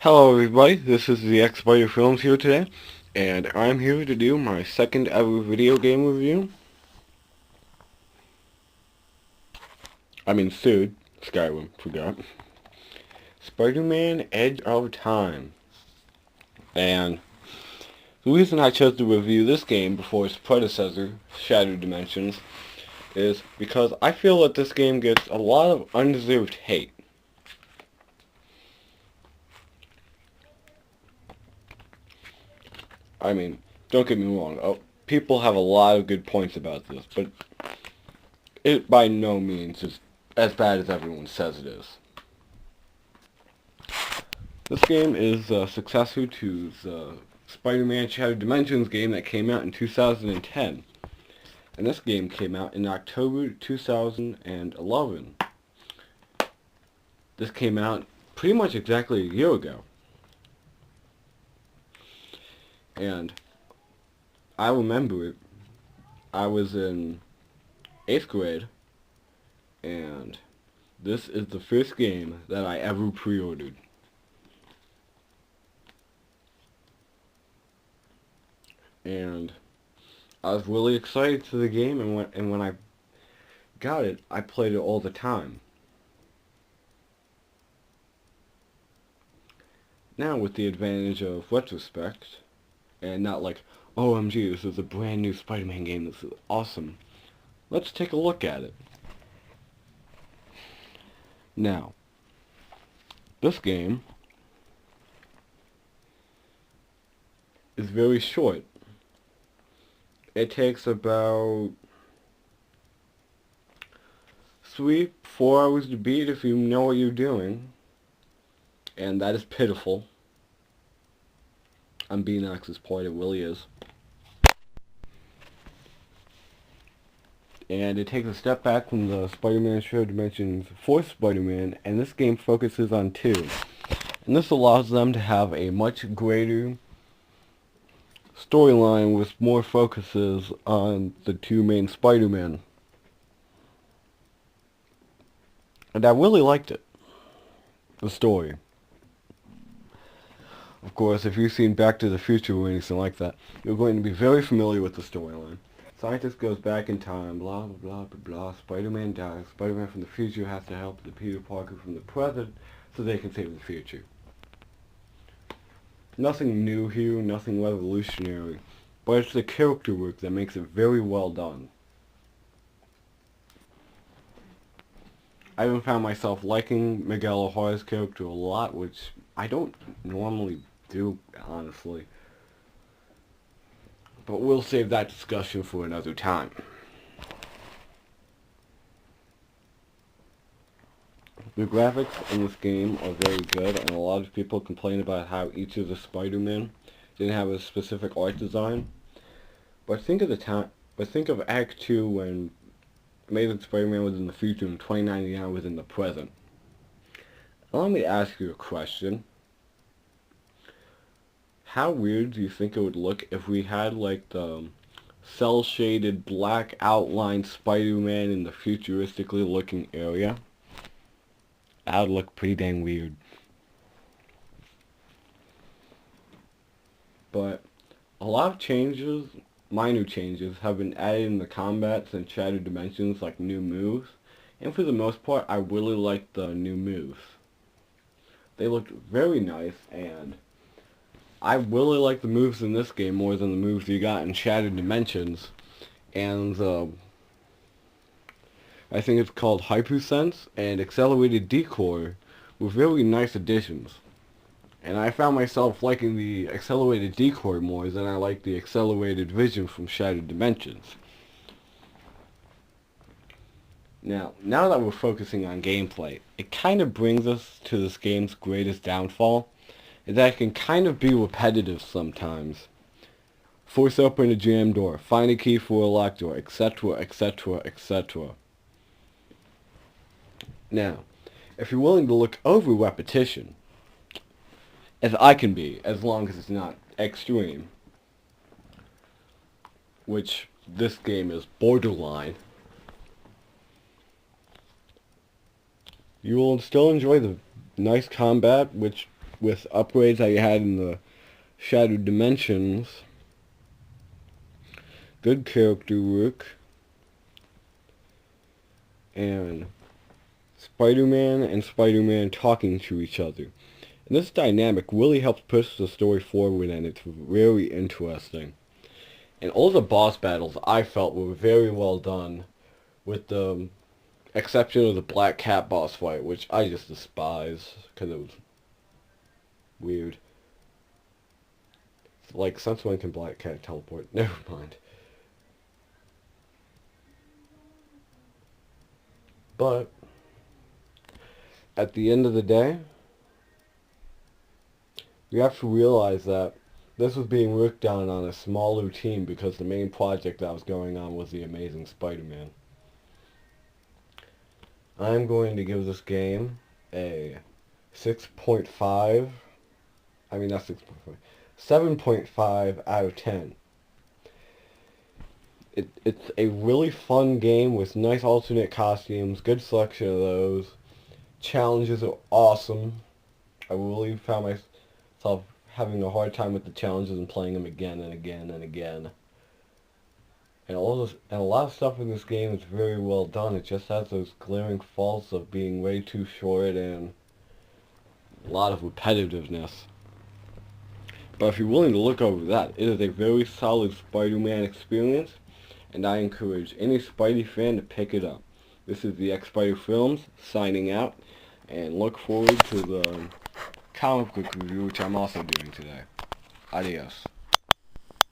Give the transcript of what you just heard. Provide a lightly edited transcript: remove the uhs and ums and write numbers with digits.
Hello everybody, this is the X-Spider Films here today, and I'm here to do my second ever video game review. Third, Skyrim, forgot. Spider-Man Edge of Time. And the reason I chose to review this game before its predecessor, Shattered Dimensions, is because I feel that this game gets a lot of undeserved hate. Don't get me wrong, people have a lot of good points about this, but it by no means is as bad as everyone says it is. This game is a successor to the Spider-Man Shattered Dimensions game that came out in 2010. And this game came out in October 2011. This came out pretty much exactly a year ago. And I remember it. I was in 8th grade, and this is the first game that I ever pre-ordered. And I was really excited to the game, and when I got it, I played it all the time. Now, with the advantage of retrospect, and not like, OMG, this is a brand new Spider-Man game, this is awesome. Let's take a look at it. Now, this game is very short. It takes about 3-4 hours to beat if you know what you're doing. And that is pitiful. I'm being honest, this point, it really is. And it takes a step back from the Spider-Man Shattered Dimensions 4th Spider-Man, and this game focuses on 2. And this allows them to have a much greater storyline with more focuses on the 2 main Spider-Men. And I really liked it. The story. Of course, if you've seen Back to the Future or anything like that, you're going to be very familiar with the storyline. Scientist goes back in time, blah blah blah blah blah, Spider-Man dies, Spider-Man from the future has to help the Peter Parker from the present so they can save the future. Nothing new here, nothing revolutionary, but it's the character work that makes it very well done. I even found myself liking Miguel O'Hara's character a lot, which I don't normally do, honestly. But we'll save that discussion for another time. The graphics in this game are very good, and a lot of people complain about how each of the Spider-Men didn't have a specific art design. But think of Act 2 when Amazing Spider-Man was in the future and 2099 was in the present. Allow me to ask you a question. How weird do you think it would look if we had like the cel-shaded black outline Spider-Man in the futuristically looking area? That would look pretty dang weird. But a lot of changes, minor changes, have been added in the combats and Shattered Dimensions, like new moves. And for the most part, I really like the new moves. They looked very nice, and I really like the moves in this game more than the moves you got in Shattered Dimensions. And I think it's called Hypersense and Accelerated Decoy were very nice additions. And I found myself liking the Accelerated Decoy more than I like the Accelerated Vision from Shattered Dimensions. Now that we're focusing on gameplay, it kind of brings us to this game's greatest downfall, is that it can kind of be repetitive sometimes. Force open a jam door, find a key for a locked door, etc., etc., etc. Now, if you're willing to look over repetition, as I can be, as long as it's not extreme, which this game is borderline, you will still enjoy the nice combat, which with upgrades that you had in the Shattered Dimensions. Good character work. And Spider-Man and Spider-Man talking to each other. And this dynamic really helps push the story forward, and it's very interesting. And all the boss battles I felt were very well done, with the exception of the Black Cat boss fight, which I just despise, because it was weird. Like, since when can Black Cat teleport? Never mind. But, at the end of the day, you have to realize that this was being worked on a smaller team because the main project that was going on was The Amazing Spider-Man. I'm going to give this game a 6.5. I mean, not 6.5. 7.5 out of 10. It's a really fun game with nice alternate costumes, good selection of those. Challenges are awesome. I really found myself having a hard time with the challenges and playing them again and again and again. And a lot of stuff in this game is very well done. It just has those glaring faults of being way too short and a lot of repetitiveness. But if you're willing to look over that, it is a very solid Spider-Man experience, and I encourage any Spidey fan to pick it up. This is the X-Spider Films, signing out, and look forward to the comic book review, which I'm also doing today. Adios.